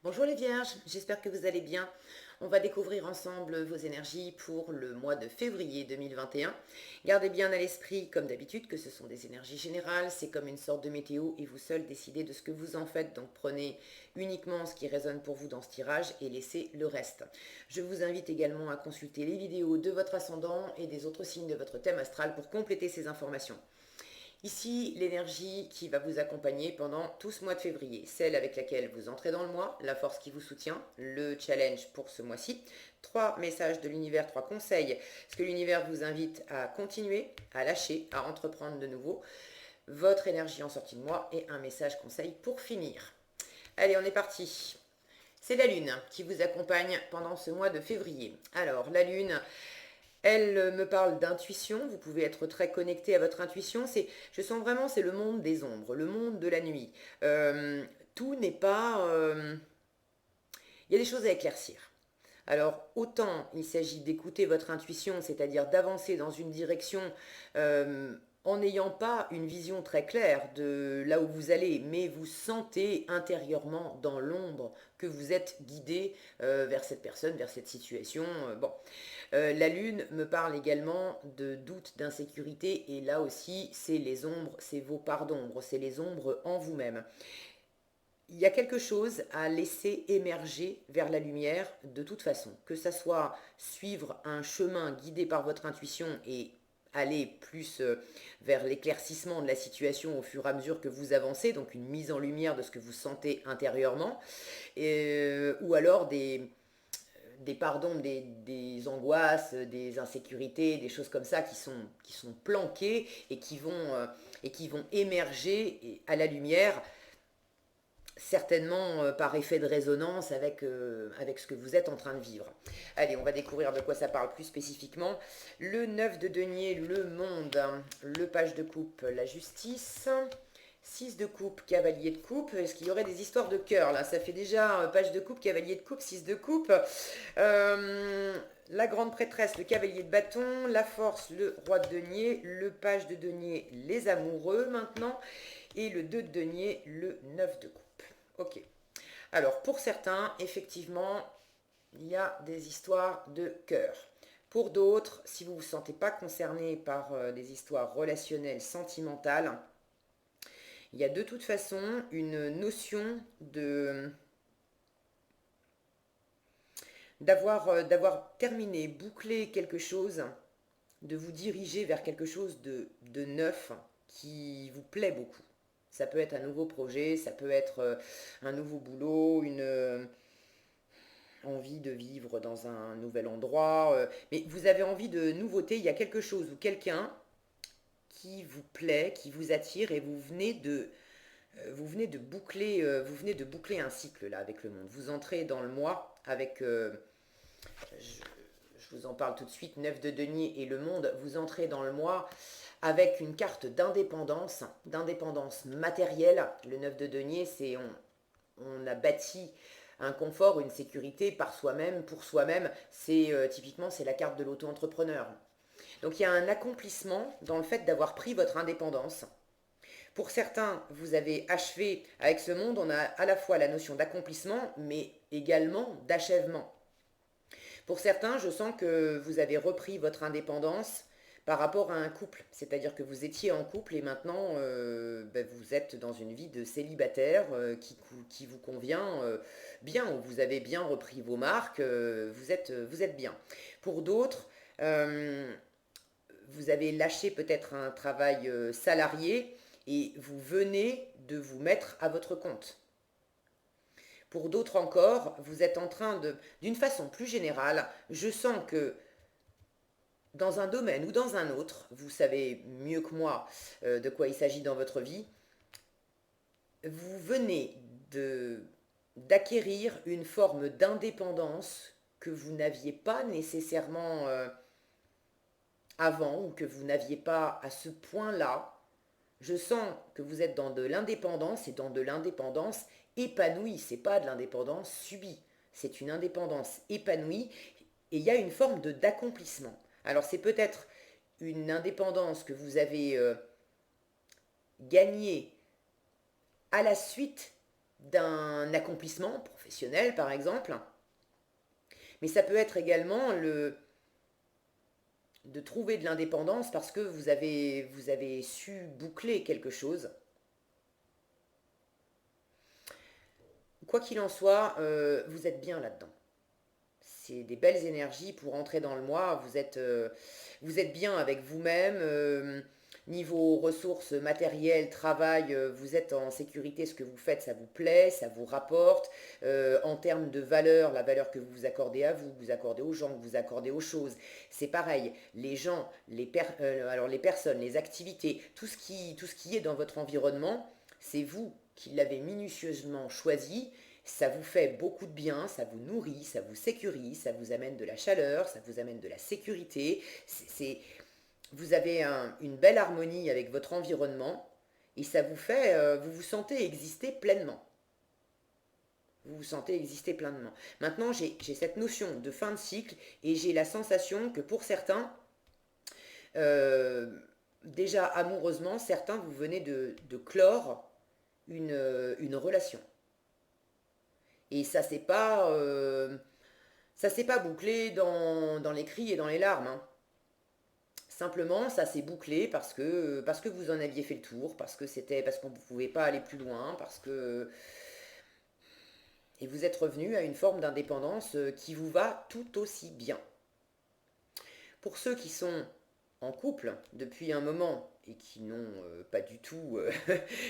Bonjour les vierges, j'espère que vous allez bien. On va découvrir ensemble vos énergies pour le mois de février 2021. Gardez bien à l'esprit, comme d'habitude, que ce sont des énergies générales, c'est comme une sorte de météo et vous seul décidez de ce que vous en faites. Donc prenez uniquement ce qui résonne pour vous dans ce tirage et laissez le reste. Je vous invite également à consulter les vidéos de votre ascendant et des autres signes de votre thème astral pour compléter ces informations. Ici, l'énergie qui va vous accompagner pendant tout ce mois de février, celle avec laquelle vous entrez dans le mois, la force qui vous soutient, le challenge pour ce mois-ci, 3 messages de l'univers, 3 conseils, ce que l'univers vous invite à continuer, à lâcher, à entreprendre de nouveau, votre énergie en sortie de mois et un message conseil pour finir. Allez, on est parti. C'est la Lune qui vous accompagne pendant ce mois de février. Alors, la Lune, elle me parle d'intuition, vous pouvez être très connecté à votre intuition. Je sens vraiment, c'est le monde des ombres, le monde de la nuit. Tout n'est pas... Il y a des choses à éclaircir. Alors, autant il s'agit d'écouter votre intuition, c'est-à-dire d'avancer dans une direction en n'ayant pas une vision très claire de là où vous allez, mais vous sentez intérieurement dans l'ombre que vous êtes guidé vers cette personne, vers cette situation. Bon, la Lune me parle également de doute, d'insécurité, et là aussi, c'est les ombres, c'est vos parts d'ombre, c'est les ombres en vous-même. Il y a quelque chose à laisser émerger vers la lumière de toute façon, que ça soit suivre un chemin guidé par votre intuition et aller plus vers l'éclaircissement de la situation au fur et à mesure que vous avancez, donc une mise en lumière de ce que vous sentez intérieurement, ou alors des pardons, des angoisses, des insécurités, des choses comme ça qui sont planquées et qui vont émerger à la lumière, certainement par effet de résonance avec ce que vous êtes en train de vivre. Allez, on va découvrir de quoi ça parle plus spécifiquement. Le 9 de denier, le monde, le page de coupe, la justice, 6 de coupe, cavalier de coupe. Est-ce qu'il y aurait des histoires de cœur là? Ça fait déjà page de coupe, cavalier de coupe, 6 de coupe. La grande prêtresse, le cavalier de bâton, la force, le roi de denier, le page de denier, les amoureux maintenant, et le 2 de denier, le 9 de coupe. Ok. Alors, pour certains, effectivement, il y a des histoires de cœur. Pour d'autres, si vous ne vous sentez pas concerné par des histoires relationnelles, sentimentales, il y a de toute façon une notion de d'avoir terminé, bouclé quelque chose, de vous diriger vers quelque chose de neuf qui vous plaît beaucoup. Ça peut être un nouveau projet, ça peut être un nouveau boulot, une envie de vivre dans un nouvel endroit, mais vous avez envie de nouveauté, il y a quelque chose ou quelqu'un qui vous plaît, qui vous attire et vous venez de boucler un cycle là avec le monde. Vous entrez dans le mois avec je, je vous en parle tout de suite, 9 de denier et le monde, vous entrez dans le mois avec une carte d'indépendance matérielle. Le 9 de denier, c'est on a bâti un confort, une sécurité par soi-même, pour soi-même. C'est typiquement c'est la carte de l'auto-entrepreneur. Donc il y a un accomplissement dans le fait d'avoir pris votre indépendance. Pour certains, vous avez achevé avec ce monde, on a à la fois la notion d'accomplissement, mais également d'achèvement. Pour certains, je sens que vous avez repris votre indépendance par rapport à un couple, c'est-à-dire que vous étiez en couple et maintenant vous êtes dans une vie de célibataire qui vous convient bien, où vous avez bien repris vos marques, vous êtes bien. Pour d'autres, vous avez lâché peut-être un travail salarié et vous venez de vous mettre à votre compte. Pour d'autres encore, vous êtes en train d'une façon plus générale, je sens que dans un domaine ou dans un autre, vous savez mieux que moi de quoi il s'agit dans votre vie, vous venez d'acquérir une forme d'indépendance que vous n'aviez pas nécessairement avant ou que vous n'aviez pas à ce point-là. Je sens que vous êtes dans de l'indépendance et dans de l'indépendance épanouie. C'est pas de l'indépendance subie, c'est une indépendance épanouie et il y a une forme d'accomplissement. Alors c'est peut-être une indépendance que vous avez gagnée à la suite d'un accomplissement professionnel, par exemple. Mais ça peut être également de trouver de l'indépendance parce que vous avez su boucler quelque chose. Quoi qu'il en soit, vous êtes bien là-dedans. C'est des belles énergies pour entrer dans le mois. Vous êtes bien avec vous-même. Niveau ressources matérielles, travail, vous êtes en sécurité. Ce que vous faites, ça vous plaît, ça vous rapporte. En termes de valeur, la valeur que vous vous accordez à vous, que vous accordez aux gens, que vous accordez aux choses, c'est pareil. Les gens, alors les personnes, les activités, tout ce qui est dans votre environnement, c'est vous qui l'avez minutieusement choisi. Ça vous fait beaucoup de bien, ça vous nourrit, ça vous sécurise, ça vous amène de la chaleur, ça vous amène de la sécurité. Vous avez une belle harmonie avec votre environnement et ça vous fait, vous vous sentez exister pleinement. Vous vous sentez exister pleinement. Maintenant, j'ai cette notion de fin de cycle et j'ai la sensation que pour certains, euh, déjà amoureusement, certains, vous venez de clore une relation. Et ça s'est pas bouclé dans les cris et dans les larmes, hein. Simplement, ça s'est bouclé parce que vous en aviez fait le tour, parce qu'on ne pouvait pas aller plus loin, et vous êtes revenu à une forme d'indépendance qui vous va tout aussi bien. Pour ceux qui sont en couple depuis un moment et qui n'ont pas du tout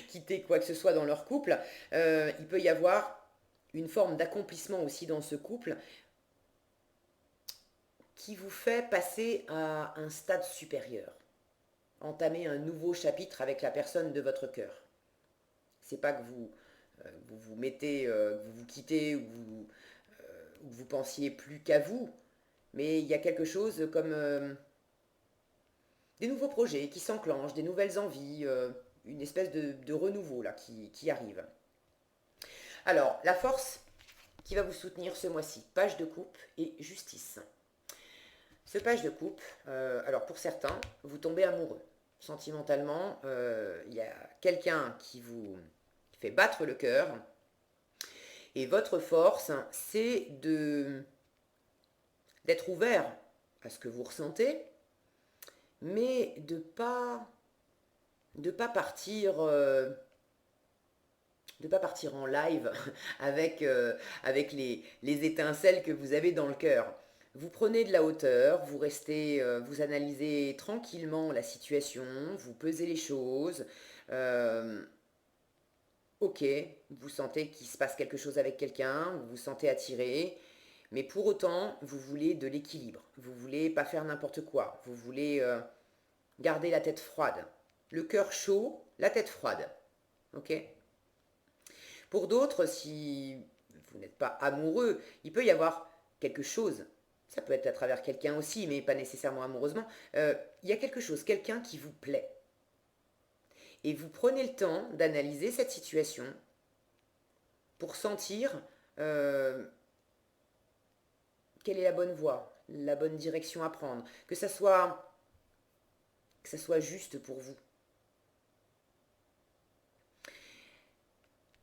quitté quoi que ce soit dans leur couple, il peut y avoir une forme d'accomplissement aussi dans ce couple qui vous fait passer à un stade supérieur, entamer un nouveau chapitre avec la personne de votre cœur. C'est pas que vous vous mettez, vous vous quittez ou que vous pensiez plus qu'à vous, mais il y a quelque chose comme des nouveaux projets qui s'enclenchent, des nouvelles envies, une espèce de renouveau là qui arrive. Alors, la force qui va vous soutenir ce mois-ci, page de coupe et justice. Ce page de coupe, alors pour certains, vous tombez amoureux. Sentimentalement, il y a quelqu'un qui vous fait battre le cœur. Et votre force, c'est d'être ouvert à ce que vous ressentez, mais de pas partir de pas partir en live avec les étincelles que vous avez dans le cœur. Vous prenez de la hauteur, vous restez, vous analysez tranquillement la situation, vous pesez les choses. euh, ok, vous sentez qu'il se passe quelque chose avec quelqu'un, vous vous sentez attiré, mais pour autant, vous voulez de l'équilibre. Vous voulez pas faire n'importe quoi. Vous voulez garder la tête froide. Le cœur chaud, la tête froide. Ok. Pour d'autres, si vous n'êtes pas amoureux, il peut y avoir quelque chose. Ça peut être à travers quelqu'un aussi, mais pas nécessairement amoureusement. Il y a quelque chose, quelqu'un qui vous plaît. Et vous prenez le temps d'analyser cette situation pour sentir euh, quelle est la bonne voie, la bonne direction à prendre, que ça soit juste pour vous.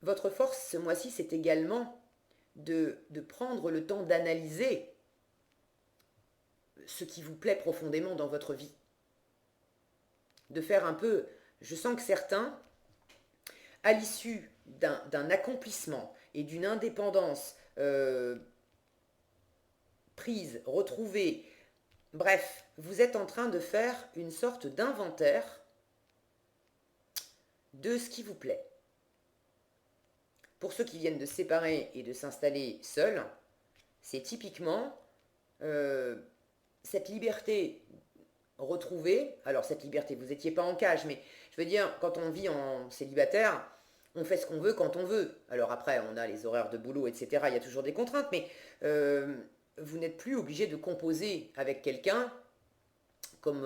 Votre force ce mois-ci, c'est également de prendre le temps d'analyser ce qui vous plaît profondément dans votre vie. De faire un peu, je sens que certains, à l'issue d'un accomplissement et d'une indépendance prise, retrouvée, bref, vous êtes en train de faire une sorte d'inventaire de ce qui vous plaît. Pour ceux qui viennent de se séparer et de s'installer seuls, c'est typiquement cette liberté retrouvée. Alors cette liberté, vous n'étiez pas en cage, mais je veux dire, quand on vit en célibataire, on fait ce qu'on veut quand on veut. Alors après, on a les horaires de boulot, etc. Il y a toujours des contraintes, mais vous n'êtes plus obligé de composer avec quelqu'un comme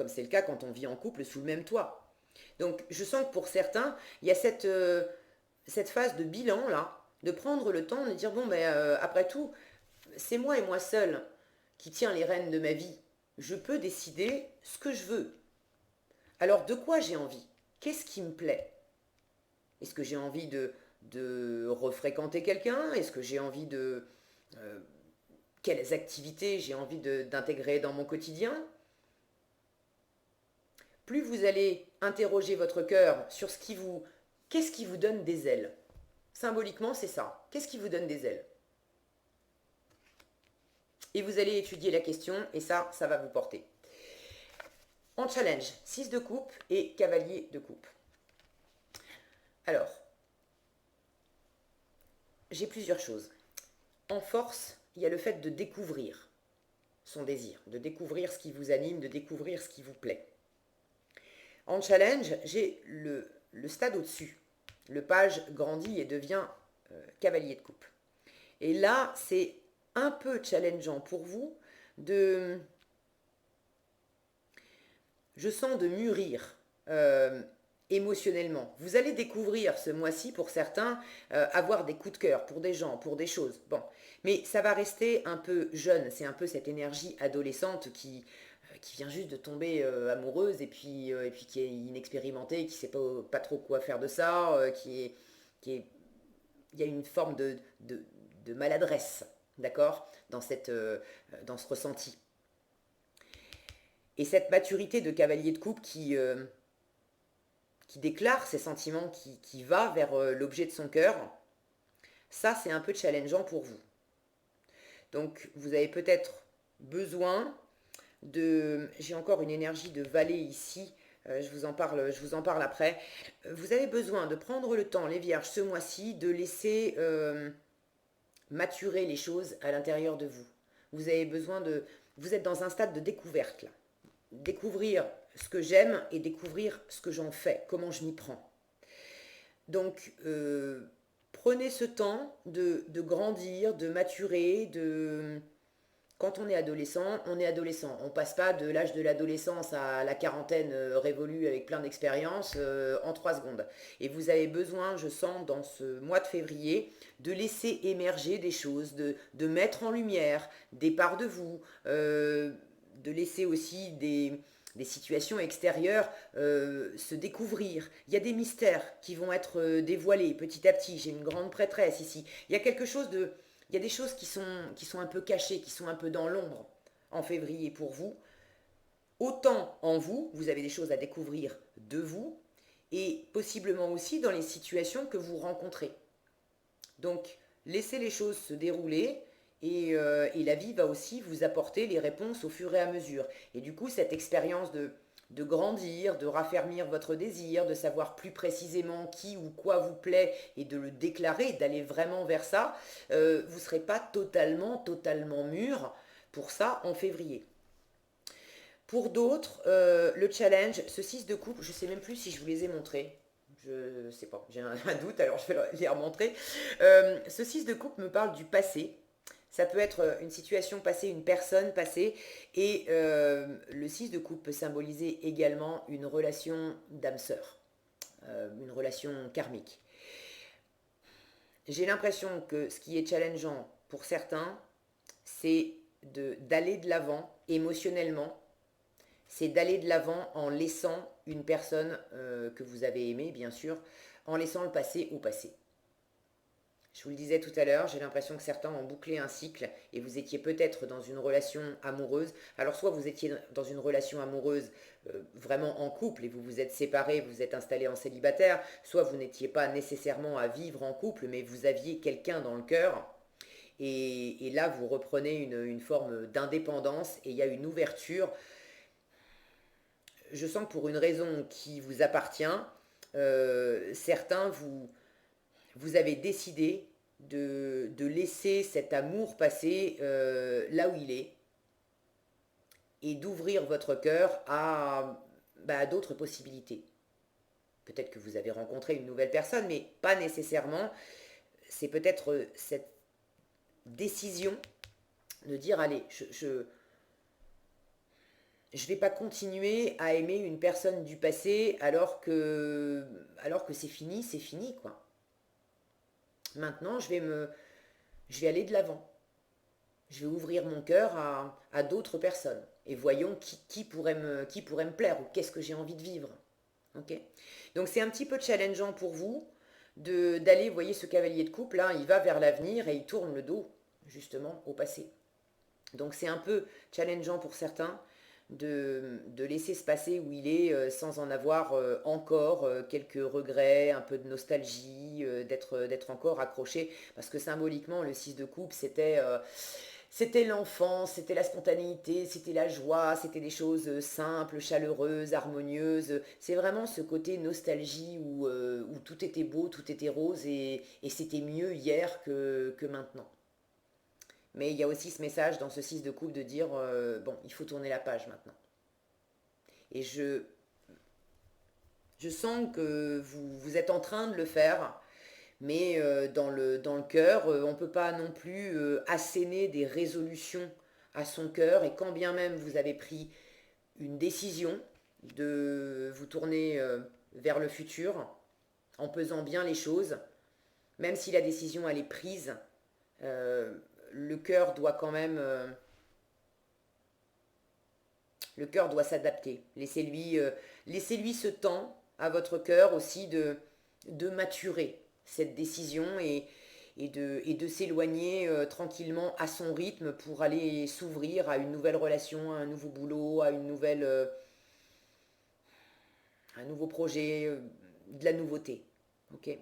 c'est le cas quand on vit en couple sous le même toit. Donc je sens que pour certains, il y a cette phase de bilan là, de prendre le temps de dire bon ben après tout, c'est moi et moi seul qui tient les rênes de ma vie. Je peux décider ce que je veux. Alors de quoi j'ai envie? Qu'est-ce qui me plaît? Est-ce que j'ai envie de refréquenter quelqu'un? Est-ce que j'ai envie de... quelles activités j'ai envie d'intégrer dans mon quotidien? Plus vous allez interroger votre cœur sur qu'est-ce qui vous donne des ailes? Symboliquement, c'est ça. Qu'est-ce qui vous donne des ailes? Et vous allez étudier la question et ça va vous porter. En challenge, 6 de coupe et cavalier de coupe. Alors, j'ai plusieurs choses. En force, il y a le fait de découvrir son désir, de découvrir ce qui vous anime, de découvrir ce qui vous plaît. En challenge, j'ai le stade au-dessus. Le page grandit et devient cavalier de coupe. Et là, c'est un peu challengeant pour vous je sens de mûrir émotionnellement. Vous allez découvrir ce mois-ci, pour certains, avoir des coups de cœur pour des gens, pour des choses. Bon, mais ça va rester un peu jeune. C'est un peu cette énergie adolescente qui vient juste de tomber amoureuse et puis qui est inexpérimentée, qui ne sait pas trop quoi faire de ça, il y a une forme de maladresse, d'accord, dans ce ressenti. Et cette maturité de cavalier de coupe qui déclare ses sentiments, qui va vers l'objet de son cœur, ça c'est un peu challengeant pour vous. Donc vous avez peut-être besoin j'ai encore une énergie de valet ici, je vous en parle après. Vous avez besoin de prendre le temps, les vierges, ce mois-ci, de laisser maturer les choses à l'intérieur de vous. Vous êtes dans un stade de découverte là. Découvrir ce que j'aime et découvrir ce que j'en fais, comment je m'y prends. Donc, prenez ce temps de grandir, de maturer, Quand on est adolescent, on est adolescent. On ne passe pas de l'âge de l'adolescence à la quarantaine révolue avec plein d'expériences en 3 secondes. Et vous avez besoin, je sens, dans ce mois de février, de laisser émerger des choses, de mettre en lumière des parts de vous, de laisser aussi des situations extérieures se découvrir. Il y a des mystères qui vont être dévoilés petit à petit. J'ai une grande prêtresse ici. Il y a quelque chose de... Il y a des choses qui sont un peu cachées, qui sont un peu dans l'ombre en février pour vous. Autant en vous, vous avez des choses à découvrir de vous, et possiblement aussi dans les situations que vous rencontrez. Donc, laissez les choses se dérouler, et la vie va aussi vous apporter les réponses au fur et à mesure. Et du coup, cette expérience de grandir, de raffermir votre désir, de savoir plus précisément qui ou quoi vous plaît et de le déclarer, d'aller vraiment vers ça, vous ne serez pas totalement mûr pour ça en février. Pour d'autres, le challenge, ce 6 de coupe, je ne sais même plus si je vous les ai montrés. Je ne sais pas, j'ai un doute, alors je vais les remontrer. Ce 6 de coupe me parle du passé. Ça peut être une situation passée, une personne passée, et le 6 de coupe peut symboliser également une relation d'âme sœur, une relation karmique. J'ai l'impression que ce qui est challengeant pour certains, c'est d'aller de l'avant émotionnellement, c'est d'aller de l'avant en laissant une personne que vous avez aimée, bien sûr, en laissant le passé au passé. Je vous le disais tout à l'heure, j'ai l'impression que certains ont bouclé un cycle et vous étiez peut-être dans une relation amoureuse. Alors soit vous étiez dans une relation amoureuse vraiment en couple et vous vous êtes séparés, vous êtes installés en célibataire, soit vous n'étiez pas nécessairement à vivre en couple, mais vous aviez quelqu'un dans le cœur. Et là, vous reprenez une forme d'indépendance et il y a une ouverture. Je sens que pour une raison qui vous appartient, certains vous avez décidé de laisser cet amour passer là où il est et d'ouvrir votre cœur à d'autres possibilités. Peut-être que vous avez rencontré une nouvelle personne, mais pas nécessairement. C'est peut-être cette décision de dire, allez, je vais pas continuer à aimer une personne du passé alors que c'est fini, quoi. Maintenant, je vais aller de l'avant. Je vais ouvrir mon cœur à d'autres personnes. Et voyons qui pourrait me plaire ou qu'est-ce que j'ai envie de vivre. Okay. Donc c'est un petit peu challengeant pour vous. d'aller, vous voyez, ce cavalier de coupe, là, il va vers l'avenir et il tourne le dos, justement, au passé. Donc c'est un peu challengeant pour certains de laisser se passer où il est sans en avoir encore quelques regrets, un peu de nostalgie, d'être encore accroché. Parce que symboliquement, le 6 de coupe, c'était l'enfance, c'était la spontanéité, c'était la joie, c'était des choses simples, chaleureuses, harmonieuses. C'est vraiment ce côté nostalgie où tout était beau, tout était rose et c'était mieux hier que maintenant. Mais il y a aussi ce message dans ce 6 de coupe de dire, bon, il faut tourner la page maintenant. Et je sens que vous êtes en train de le faire, mais dans le cœur, on ne peut pas non plus asséner des résolutions à son cœur. Et quand bien même vous avez pris une décision de vous tourner vers le futur, en pesant bien les choses, même si la décision elle est prise, euh, le cœur doit quand même le cœur doit s'adapter. Laissez-lui ce temps à votre cœur aussi de maturer cette décision et de s'éloigner tranquillement à son rythme pour aller s'ouvrir à une nouvelle relation, à un nouveau boulot, à un nouveau projet, de la nouveauté. Ok.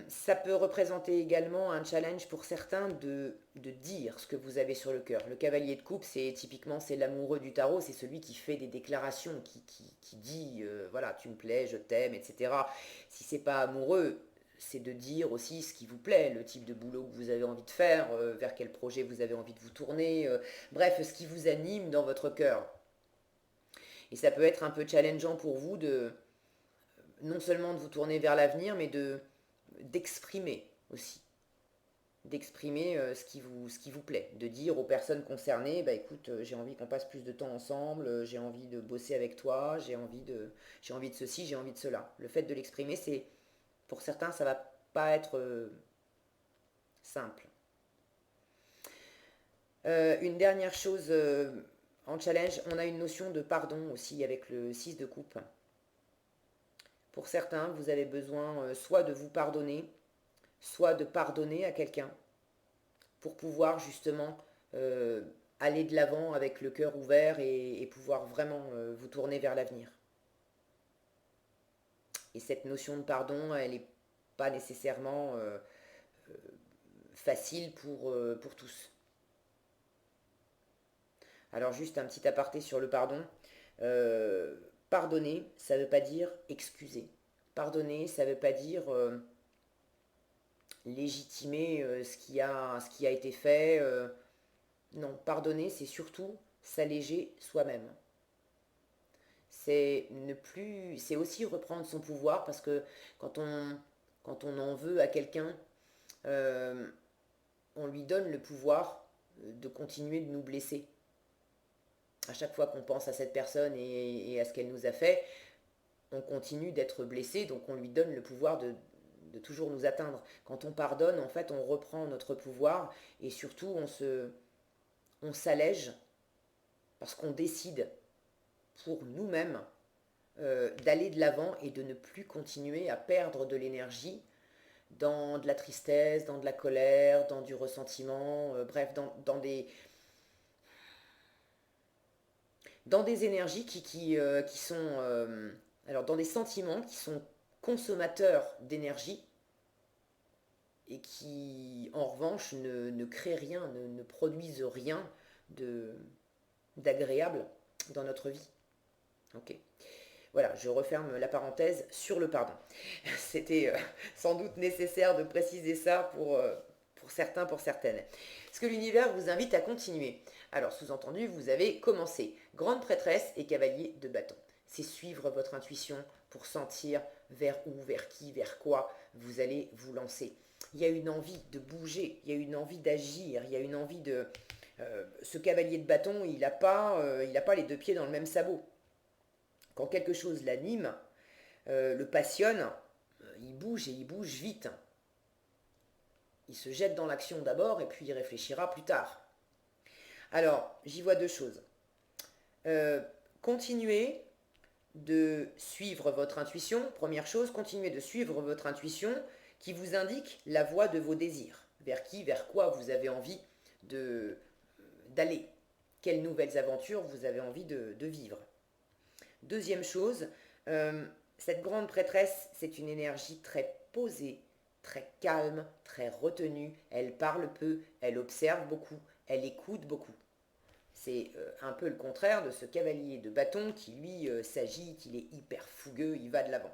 Ça peut représenter également un challenge pour certains de dire ce que vous avez sur le cœur. Le cavalier de coupe, c'est l'amoureux du tarot, c'est celui qui fait des déclarations, qui dit voilà, tu me plais, je t'aime, etc. Si c'est pas amoureux, c'est de dire aussi ce qui vous plaît, le type de boulot que vous avez envie de faire, vers quel projet vous avez envie de vous tourner, bref, ce qui vous anime dans votre cœur. Et ça peut être un peu challengeant pour vous de non seulement de vous tourner vers l'avenir, mais d'exprimer aussi, d'exprimer ce qui vous plaît, de dire aux personnes concernées, bah écoute, j'ai envie qu'on passe plus de temps ensemble, j'ai envie de bosser avec toi, j'ai envie de ceci, j'ai envie de cela. Le fait de l'exprimer, pour certains, ça va pas être simple. Une dernière chose en challenge, on a une notion de pardon aussi avec le 6 de coupe. Pour certains, vous avez besoin soit de vous pardonner, soit de pardonner à quelqu'un pour pouvoir justement euh, aller de l'avant avec le cœur ouvert et pouvoir vraiment vous tourner vers l'avenir. Et cette notion de pardon, elle n'est pas nécessairement facile pour tous. Alors juste un petit aparté sur le pardon. Euh, Pardonner, ça ne veut pas dire excuser. Pardonner, ça ne veut pas dire légitimer ce qui a été fait. Non, pardonner, c'est surtout s'alléger soi-même. C'est aussi reprendre son pouvoir parce que quand on, quand on en veut à quelqu'un, euh, on lui donne le pouvoir de continuer de nous blesser. À chaque fois qu'on pense à cette personne et à ce qu'elle nous a fait, on continue d'être blessé, donc on lui donne le pouvoir de toujours nous atteindre. Quand on pardonne, en fait, on reprend notre pouvoir et surtout on s'allège parce qu'on décide pour nous-mêmes d'aller de l'avant et de ne plus continuer à perdre de l'énergie dans de la tristesse, dans de la colère, dans du ressentiment, bref, dans des énergies qui sont... alors, dans des sentiments qui sont consommateurs d'énergie et qui, en revanche, ne créent rien, ne produisent rien de d'agréable dans notre vie. Ok. Voilà, je referme la parenthèse sur le pardon. C'était sans doute nécessaire de préciser ça pour certains, pour certaines. Ce que l'univers vous invite à continuer. Alors, sous-entendu, vous avez commencé. Grande prêtresse et cavalier de bâton. C'est suivre votre intuition pour sentir vers où, vers qui, vers quoi vous allez vous lancer. Il y a une envie de bouger, il y a une envie d'agir, il y a une envie de... ce cavalier de bâton, il n'a pas les deux pieds dans le même sabot. Quand quelque chose l'anime, le passionne, il bouge et il bouge vite. Il se jette dans l'action d'abord et puis il réfléchira plus tard. Alors, j'y vois deux choses. Continuez de suivre votre intuition. Première chose, continuez de suivre votre intuition qui vous indique la voie de vos désirs. Vers quoi vous avez envie d'aller. Quelles nouvelles aventures vous avez envie de vivre. Deuxième chose, cette grande prêtresse, c'est une énergie très posée, très calme, très retenue. Elle parle peu, elle observe beaucoup, elle écoute beaucoup. C'est un peu le contraire de ce cavalier de bâton qui, lui, s'agite, il est hyper fougueux, il va de l'avant.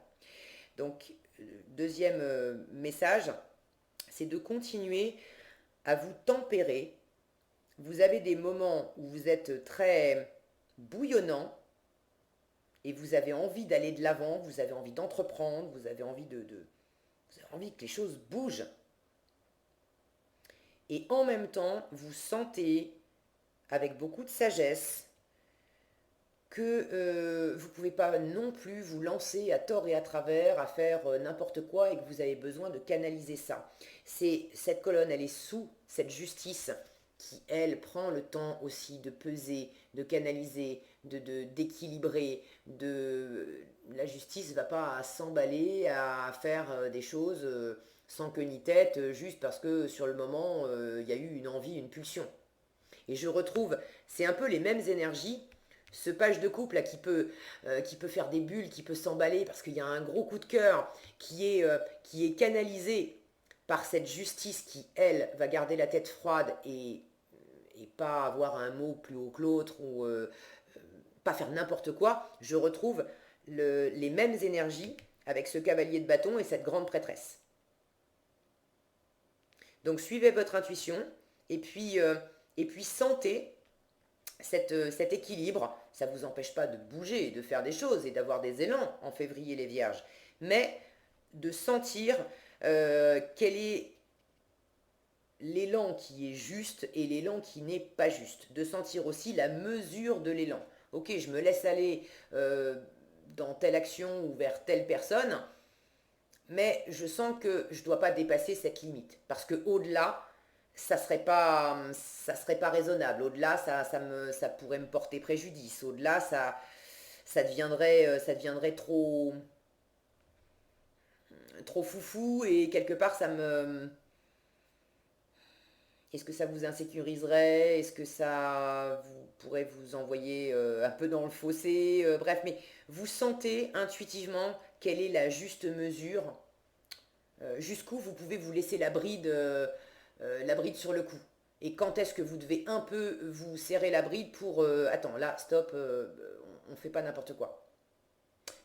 Donc, deuxième message, c'est de continuer à vous tempérer. Vous avez des moments où vous êtes très bouillonnant et vous avez envie d'aller de l'avant, vous avez envie d'entreprendre, vous avez envie vous avez envie que les choses bougent. Et en même temps, vous sentez avec beaucoup de sagesse que vous ne pouvez pas non plus vous lancer à tort et à travers, à faire n'importe quoi et que vous avez besoin de canaliser ça. Cette colonne, elle est sous cette justice qui, elle, prend le temps aussi de peser, de canaliser, d'équilibrer. La justice ne va pas s'emballer à faire des choses sans queue ni tête, juste parce que sur le moment, il y a eu une envie, une pulsion. Et je retrouve, c'est un peu les mêmes énergies, ce page de couple là qui peut faire des bulles, qui peut s'emballer parce qu'il y a un gros coup de cœur qui est canalisé par cette justice qui, elle, va garder la tête froide et pas avoir un mot plus haut que l'autre ou pas faire n'importe quoi. Je retrouve les mêmes énergies avec ce cavalier de bâton et cette grande prêtresse. Donc suivez votre intuition et puis sentez cet équilibre. Ça ne vous empêche pas de bouger, de faire des choses et d'avoir des élans en février les vierges, mais de sentir quel est l'élan qui est juste et l'élan qui n'est pas juste. De sentir aussi la mesure de l'élan. Ok, je me laisse aller dans telle action ou vers telle personne, mais je sens que je ne dois pas dépasser cette limite. Parce qu'au-delà, ça serait pas raisonnable. Au-delà, ça pourrait me porter préjudice. Au-delà, ça deviendrait trop foufou et quelque part, est-ce que ça vous insécuriserait? Est-ce que ça vous pourrait vous envoyer un peu dans le fossé? Bref, mais vous sentez intuitivement quelle est la juste mesure, jusqu'où vous pouvez vous laisser la bride sur le cou. Et quand est-ce que vous devez un peu vous serrer la bride pour attends, là, stop, on ne fait pas n'importe quoi.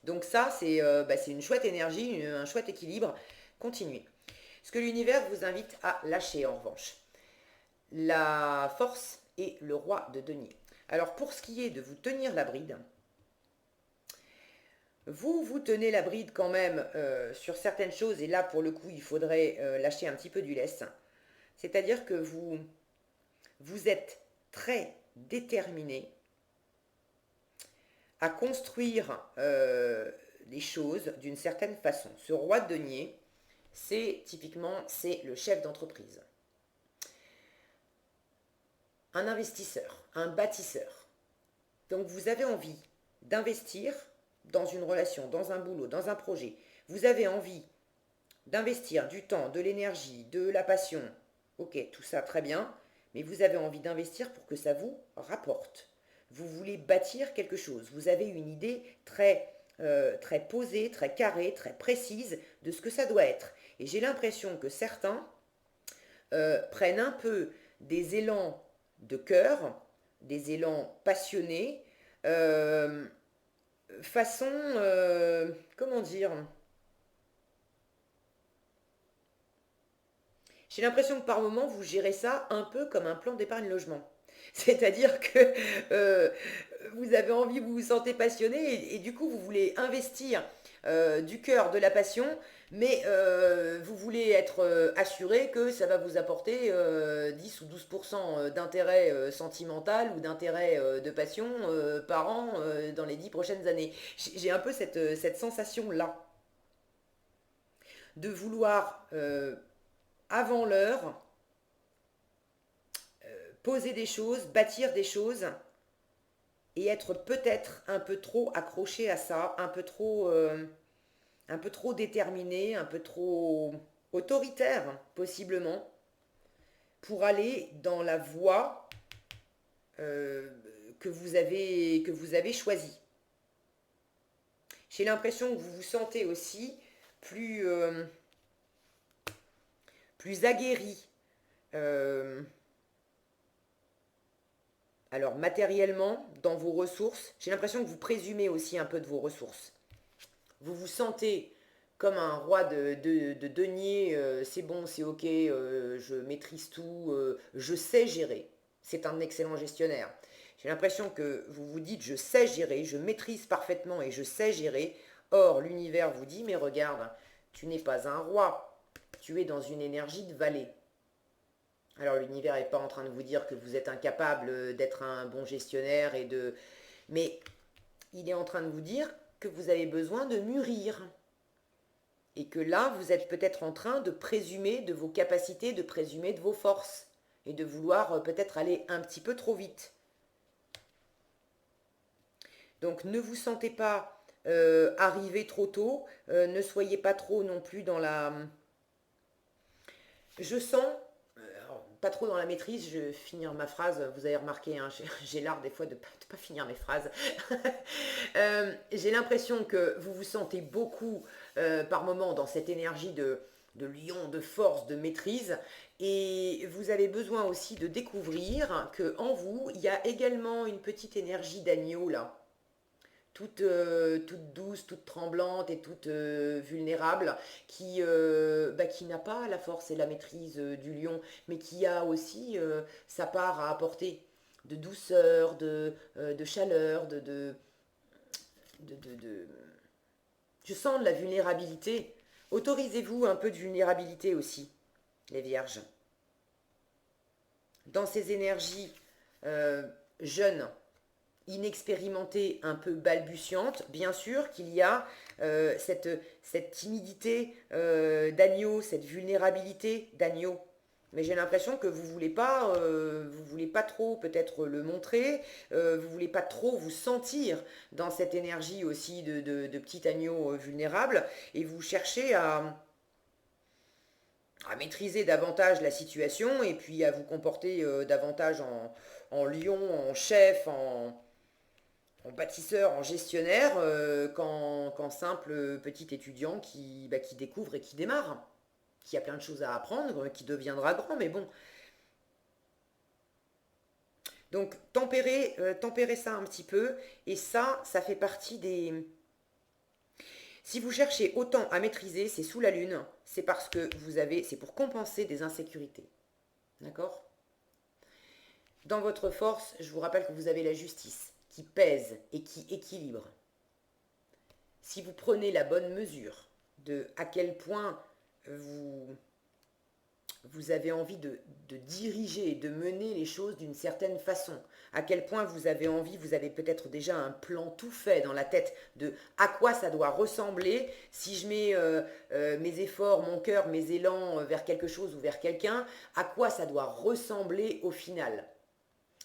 Donc ça, c'est une chouette énergie, un chouette équilibre. Continuez. Ce que l'univers vous invite à lâcher en revanche. La force et le roi de denier. Alors pour ce qui est de vous tenir la bride, vous tenez la bride quand même sur certaines choses, et là pour le coup il faudrait lâcher un petit peu du lest. C'est-à-dire que vous êtes très déterminé à construire les choses d'une certaine façon. Ce roi de denier, c'est le chef d'entreprise. Un investisseur, un bâtisseur. Donc vous avez envie d'investir dans une relation, dans un boulot, dans un projet. Vous avez envie d'investir du temps, de l'énergie, de la passion. Ok, tout ça très bien, mais vous avez envie d'investir pour que ça vous rapporte. Vous voulez bâtir quelque chose. Vous avez une idée très posée, très carrée, très précise de ce que ça doit être. Et j'ai l'impression que certains prennent un peu des élans de cœur, des élans passionnés, façon, comment dire, j'ai l'impression que par moment vous gérez ça un peu comme un plan d'épargne logement. C'est-à-dire que euh, vous avez envie, vous vous sentez passionné et du coup vous voulez investir du cœur, de la passion, mais vous voulez être assuré que ça va vous apporter 10 ou 12% d'intérêt sentimental ou d'intérêt de passion par an dans les 10 prochaines années. J'ai un peu cette sensation-là de vouloir, avant l'heure, poser des choses, bâtir des choses et être peut-être un peu trop accroché à ça, un peu trop déterminé, un peu trop autoritaire, possiblement, pour aller dans la voie euh, que vous avez choisie. J'ai l'impression que vous vous sentez aussi plus, plus aguerri. euh, alors matériellement, dans vos ressources, j'ai l'impression que vous présumez aussi un peu de vos ressources. Vous vous sentez comme un roi de denier, c'est bon, c'est ok, je maîtrise tout, je sais gérer. C'est un excellent gestionnaire. J'ai l'impression que vous vous dites, je sais gérer, je maîtrise parfaitement et je sais gérer. Or, l'univers vous dit, mais regarde, tu n'es pas un roi, tu es dans une énergie de valet. Alors, l'univers n'est pas en train de vous dire que vous êtes incapable d'être un bon gestionnaire mais il est en train de vous dire que vous avez besoin de mûrir. Et que là, vous êtes peut-être en train de présumer de vos capacités, de présumer de vos forces, et de vouloir peut-être aller un petit peu trop vite. Donc ne vous sentez pas arriver trop tôt, ne soyez pas trop non plus dans la... Je sens, pas trop dans la maîtrise, je vais finir ma phrase, vous avez remarqué, hein, j'ai l'art des fois de ne pas finir mes phrases. J'ai l'impression que vous vous sentez beaucoup par moment dans cette énergie de lion, de force, de maîtrise. Et vous avez besoin aussi de découvrir que en vous, il y a également une petite énergie d'agneau là, toute douce, toute tremblante et toute vulnérable, qui n'a pas la force et la maîtrise du lion, mais qui a aussi sa part à apporter de douceur, de chaleur, de... Je sens de la vulnérabilité. Autorisez-vous un peu de vulnérabilité aussi, les vierges. Dans ces énergies jeunes, inexpérimentée, un peu balbutiante, bien sûr qu'il y a cette timidité d'agneau, cette vulnérabilité d'agneau. Mais j'ai l'impression que vous voulez pas trop peut-être le montrer, vous voulez pas trop vous sentir dans cette énergie aussi de petit agneau vulnérable, et vous cherchez à maîtriser davantage la situation et puis à vous comporter davantage en lion, en chef, en bâtisseur, en gestionnaire, qu'en simple petit étudiant qui découvre et qui démarre, qui a plein de choses à apprendre, qui deviendra grand, mais bon. Donc tempérez ça un petit peu, et ça fait partie des... Si vous cherchez autant à maîtriser, c'est sous la lune, c'est parce que c'est pour compenser des insécurités. D'accord? Dans votre force, je vous rappelle que vous avez la justice, qui pèse et qui équilibre. Si vous prenez la bonne mesure de à quel point vous, vous avez envie de diriger et de mener les choses d'une certaine façon, à quel point vous avez envie, vous avez peut-être déjà un plan tout fait dans la tête de à quoi ça doit ressembler si je mets mes efforts, mon cœur, mes élans vers quelque chose ou vers quelqu'un, à quoi ça doit ressembler au final.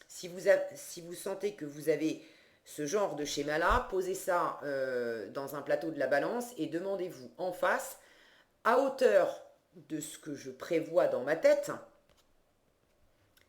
Si vous sentez que vous avez ce genre de schéma-là, posez ça dans un plateau de la balance et demandez-vous en face, à hauteur de ce que je prévois dans ma tête,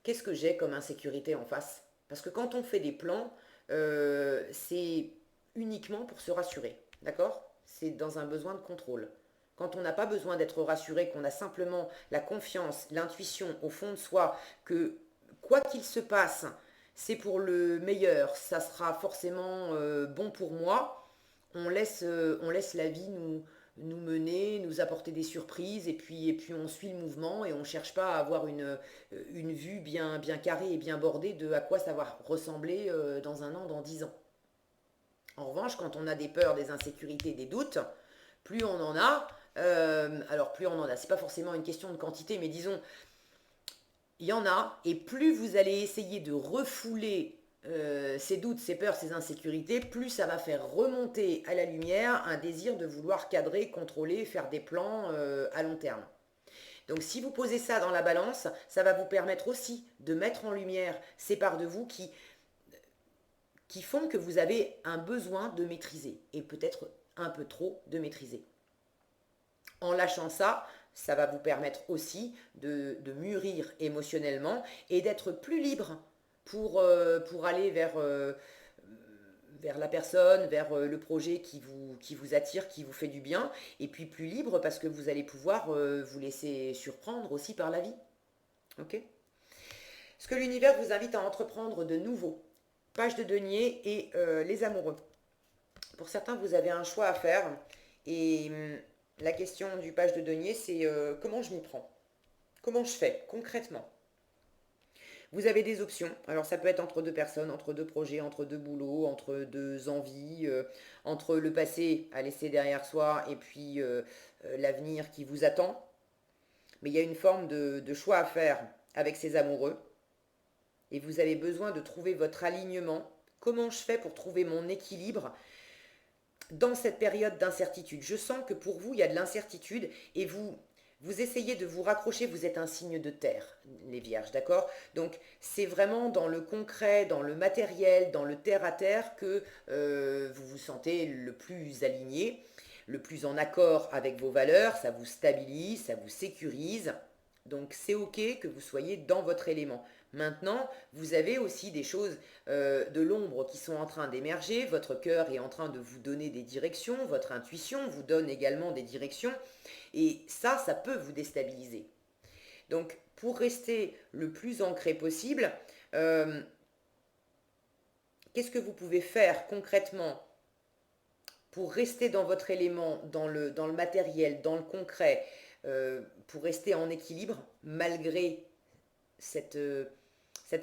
qu'est-ce que j'ai comme insécurité en face? Parce que quand on fait des plans, c'est uniquement pour se rassurer, d'accord? C'est dans un besoin de contrôle. Quand on n'a pas besoin d'être rassuré, qu'on a simplement la confiance, l'intuition au fond de soi que quoi qu'il se passe, c'est pour le meilleur, ça sera forcément bon pour moi, on laisse la vie nous mener, nous apporter des surprises, et puis on suit le mouvement et on ne cherche pas à avoir une vue bien carrée et bien bordée de à quoi ça va ressembler dans un an, dans 10 ans. En revanche, quand on a des peurs, des insécurités, des doutes, plus on en a, alors plus on en a, c'est pas forcément une question de quantité, mais disons, il y en a, et plus vous allez essayer de refouler ces doutes, ces peurs, ces insécurités, plus ça va faire remonter à la lumière un désir de vouloir cadrer, contrôler, faire des plans à long terme. Donc si vous posez ça dans la balance, ça va vous permettre aussi de mettre en lumière ces parts de vous qui font que vous avez un besoin de maîtriser et peut-être un peu trop de maîtriser. En lâchant ça, ça va vous permettre aussi de mûrir émotionnellement et d'être plus libre pour aller vers la personne, vers le projet qui vous attire, qui vous fait du bien, et puis plus libre parce que vous allez pouvoir vous laisser surprendre aussi par la vie. Ok? Ce que l'univers vous invite à entreprendre de nouveau. Page de denier et les amoureux. Pour certains, vous avez un choix à faire et la question du page de denier, c'est comment je m'y prends? Comment je fais concrètement? Vous avez des options. Alors ça peut être entre deux personnes, entre deux projets, entre deux boulots, entre deux envies, entre le passé à laisser derrière soi et puis l'avenir qui vous attend. Mais il y a une forme de choix à faire avec ces amoureux. Et vous avez besoin de trouver votre alignement. Comment je fais pour trouver mon équilibre dans cette période d'incertitude? Je sens que pour vous, il y a de l'incertitude et vous essayez de vous raccrocher, vous êtes un signe de terre, les vierges, d'accord? Donc c'est vraiment dans le concret, dans le matériel, dans le terre-à-terre que vous vous sentez le plus aligné, le plus en accord avec vos valeurs, ça vous stabilise, ça vous sécurise. Donc c'est ok que vous soyez dans votre élément. Maintenant, vous avez aussi des choses de l'ombre qui sont en train d'émerger, votre cœur est en train de vous donner des directions, votre intuition vous donne également des directions, et ça peut vous déstabiliser. Donc, pour rester le plus ancré possible, euh, qu'est-ce que vous pouvez faire concrètement pour rester dans votre élément, dans le matériel, dans le concret, pour rester en équilibre malgré cette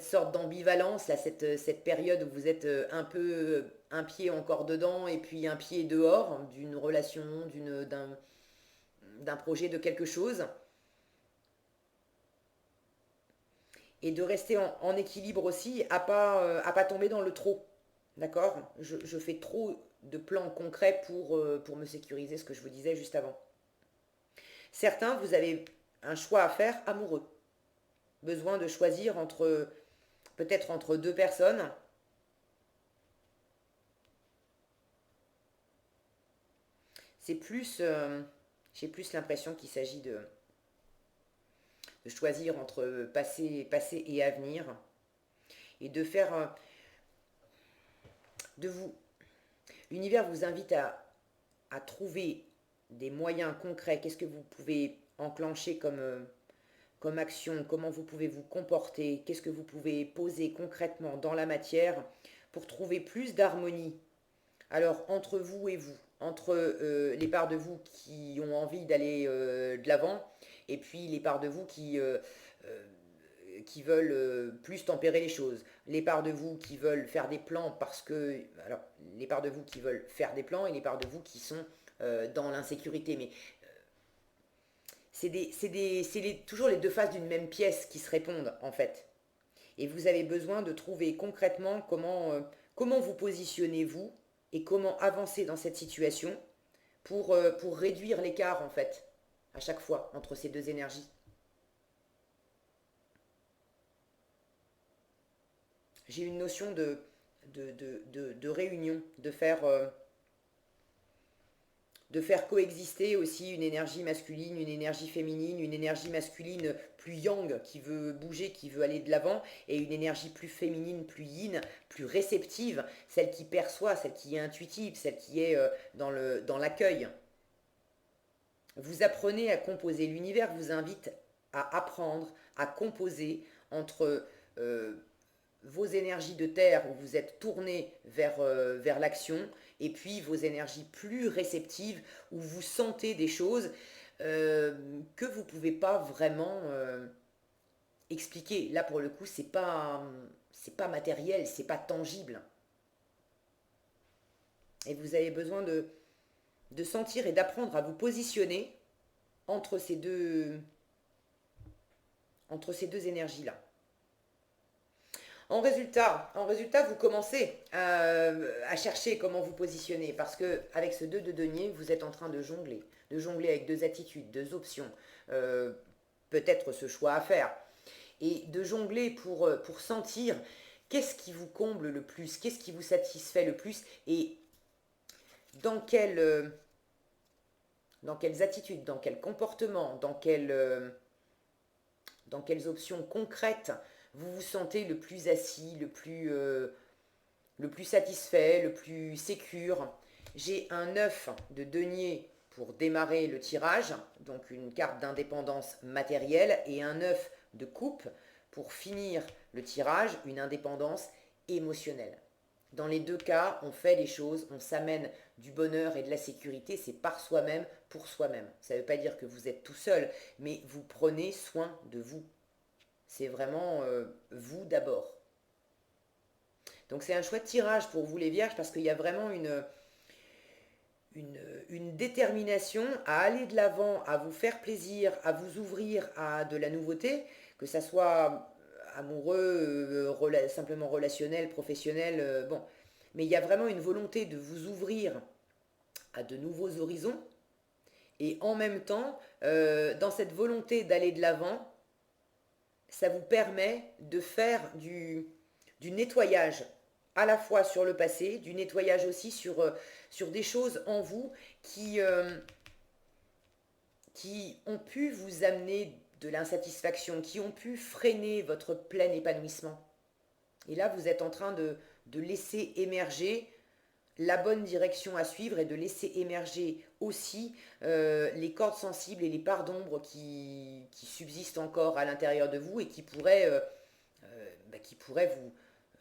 sorte d'ambivalence, là, cette période où vous êtes un peu un pied encore dedans et puis un pied dehors d'une relation, d'un projet, de quelque chose, et de rester en équilibre aussi, à pas tomber dans le trop. D'accord? Je fais trop de plans concrets pour me sécuriser, ce que je vous disais juste avant. Certains, vous avez un choix à faire amoureux. Besoin de choisir peut-être entre deux personnes. C'est plus, j'ai plus l'impression qu'il s'agit de choisir entre passé et avenir et de faire, de vous. L'univers vous invite à trouver des moyens concrets. Qu'est-ce que vous pouvez enclencher comme action? Comment vous pouvez vous comporter? Qu'est-ce que vous pouvez poser concrètement dans la matière pour trouver plus d'harmonie? Alors, entre vous et vous, entre les parts de vous qui ont envie d'aller de l'avant, et puis les parts de vous euh, qui veulent plus tempérer les choses, les parts de vous qui veulent faire des plans parce que... Alors, les parts de vous qui veulent faire des plans et les parts de vous qui sont dans l'insécurité. Mais toujours les deux faces d'une même pièce qui se répondent, en fait. Et vous avez besoin de trouver concrètement comment vous positionnez-vous et comment avancer dans cette situation pour réduire l'écart, en fait, à chaque fois, entre ces deux énergies. J'ai une notion de réunion, de faire coexister aussi une énergie masculine, une énergie féminine, une énergie masculine plus yang qui veut bouger, qui veut aller de l'avant, et une énergie plus féminine, plus yin, plus réceptive, celle qui perçoit, celle qui est intuitive, celle qui est dans l'accueil. Vous apprenez à composer. L'univers vous invite à apprendre à composer entre euh, vos énergies de terre où vous êtes tourné vers l'action et puis vos énergies plus réceptives où vous sentez des choses que vous ne pouvez pas vraiment expliquer. Là pour le coup c'est pas matériel, c'est pas tangible. Et vous avez besoin de sentir et d'apprendre à vous positionner entre entre ces deux énergies-là. En résultat, vous commencez à chercher comment vous positionner parce que avec ce 2 de denier, vous êtes en train de jongler avec deux attitudes, deux options, peut-être ce choix à faire, et de jongler pour sentir Qu'est-ce qui vous comble le plus? Qu'est-ce qui vous satisfait le plus? Et dans quelle dans quelles attitudes, dans quels comportements, dans quelles options concrètes vous vous sentez le plus assis, le plus satisfait, le plus sécure. J'ai un 9 de denier pour démarrer le tirage, donc une carte d'indépendance matérielle, et un 9 de coupe pour finir le tirage, une indépendance émotionnelle. Dans les deux cas, on fait les choses, on s'amène du bonheur et de la sécurité, c'est par soi-même, pour soi-même. Ça ne veut pas dire que vous êtes tout seul, mais vous prenez soin de vous. C'est vraiment vous d'abord. Donc c'est un chouette tirage pour vous les vierges parce qu'il y a vraiment une détermination à aller de l'avant, à vous faire plaisir, à vous ouvrir à de la nouveauté, que ça soit amoureux, simplement relationnel, professionnel, bon. Mais il y a vraiment une volonté de vous ouvrir à de nouveaux horizons et en même temps, dans cette volonté d'aller de l'avant, ça vous permet de faire du nettoyage à la fois sur le passé, du nettoyage aussi sur des choses en vous qui ont pu vous amener de l'insatisfaction, qui ont pu freiner votre plein épanouissement. Et là, vous êtes en train de laisser émerger la bonne direction à suivre et de laisser émerger aussi les cordes sensibles et les parts d'ombre qui subsistent encore à l'intérieur de vous et qui pourraient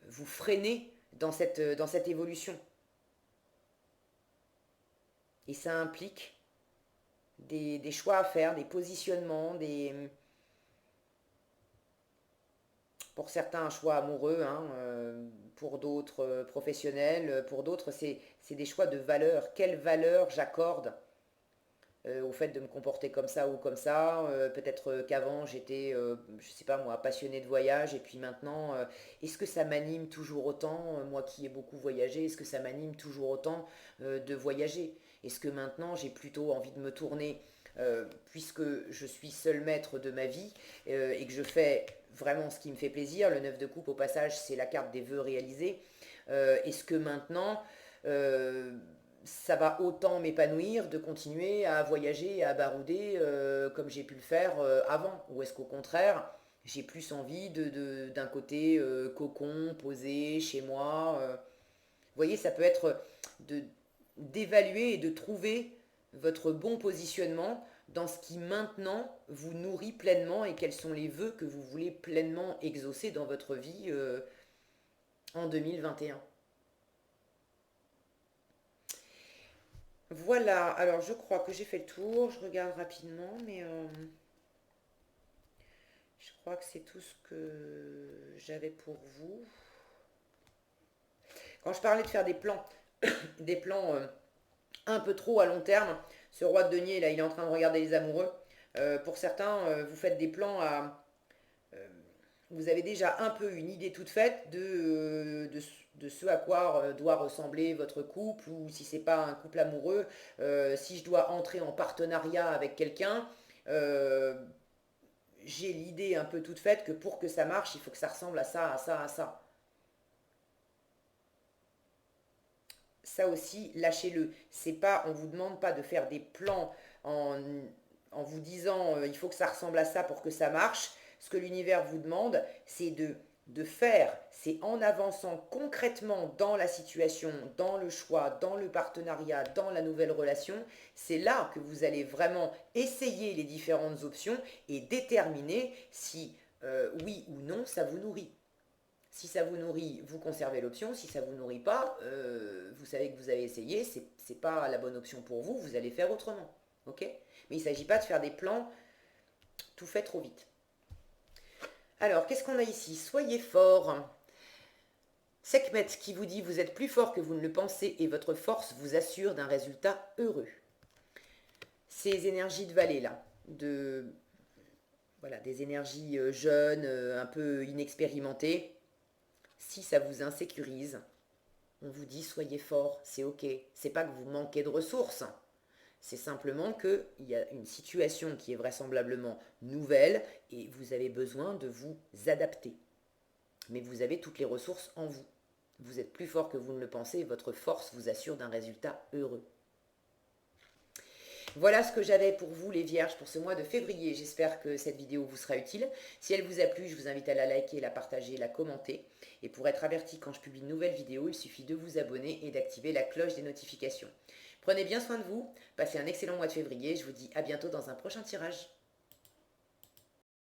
vous freiner dans cette évolution. Et ça implique des choix à faire, des positionnements, pour certains un choix amoureux, hein, pour d'autres professionnels, pour d'autres c'est des choix de valeur. Quelle valeur j'accorde au fait de me comporter comme ça ou comme ça. Peut-être qu'avant j'étais, je sais pas moi, passionnée de voyage et puis maintenant, est-ce que ça m'anime toujours autant, moi qui ai beaucoup voyagé, est-ce que ça m'anime toujours autant de voyager? Est-ce que maintenant j'ai plutôt envie de me tourner, puisque je suis seul maître de ma vie et que je fais vraiment ce qui me fait plaisir? Le 9 de coupe au passage c'est la carte des vœux réalisés. Est-ce que maintenant ça va autant m'épanouir de continuer à voyager, à barouder comme j'ai pu le faire avant? Ou est-ce qu'au contraire, j'ai plus envie d'un côté cocon, posé, chez moi Vous voyez, ça peut être d'évaluer et de trouver votre bon positionnement dans ce qui maintenant vous nourrit pleinement et quels sont les vœux que vous voulez pleinement exaucer dans votre vie en 2021. Voilà, alors je crois que j'ai fait le tour, je regarde rapidement, mais je crois que c'est tout ce que j'avais pour vous. Quand je parlais de faire des plans un peu trop à long terme, ce roi de denier, là, il est en train de regarder les amoureux. Pour certains, vous faites des plans euh, vous avez déjà un peu une idée toute faite de ce à quoi doit ressembler votre couple, ou si c'est pas un couple amoureux, si je dois entrer en partenariat avec quelqu'un, euh, j'ai l'idée un peu toute faite que pour que ça marche, il faut que ça ressemble à ça, à ça, à ça. Ça aussi, lâchez-le. C'est pas, on vous demande pas de faire des plans en, en vous disant il faut que ça ressemble à ça pour que ça marche. Ce que l'univers vous demande, c'est de faire, c'est en avançant concrètement dans la situation, dans le choix, dans le partenariat, dans la nouvelle relation, c'est là que vous allez vraiment essayer les différentes options et déterminer si oui ou non ça vous nourrit. Si ça vous nourrit, vous conservez l'option. Si ça vous nourrit pas, vous savez que vous avez essayé, c'est pas la bonne option pour vous, vous allez faire autrement. Ok? Mais il ne s'agit pas de faire des plans tout fait trop vite. Alors, qu'est-ce qu'on a ici? Soyez fort. Sekhmet qui vous dit vous êtes plus fort que vous ne le pensez et votre force vous assure d'un résultat heureux. Ces énergies de vallée là, voilà, des énergies jeunes, un peu inexpérimentées, si ça vous insécurise, on vous dit soyez fort, c'est ok. C'est pas que vous manquez de ressources, c'est simplement qu'il y a une situation qui est vraisemblablement nouvelle et vous avez besoin de vous adapter. mais vous avez toutes les ressources en vous. Vous êtes plus fort que vous ne le pensez et votre force vous assure d'un résultat heureux. Voilà ce que j'avais pour vous les vierges pour ce mois de février. J'espère que cette vidéo vous sera utile. Si elle vous a plu, je vous invite à la liker, la partager, la commenter. Et pour être averti quand je publie une nouvelle vidéo, il suffit de vous abonner et d'activer la cloche des notifications. Prenez bien soin de vous, passez un excellent mois de février. Je vous dis à bientôt dans un prochain tirage.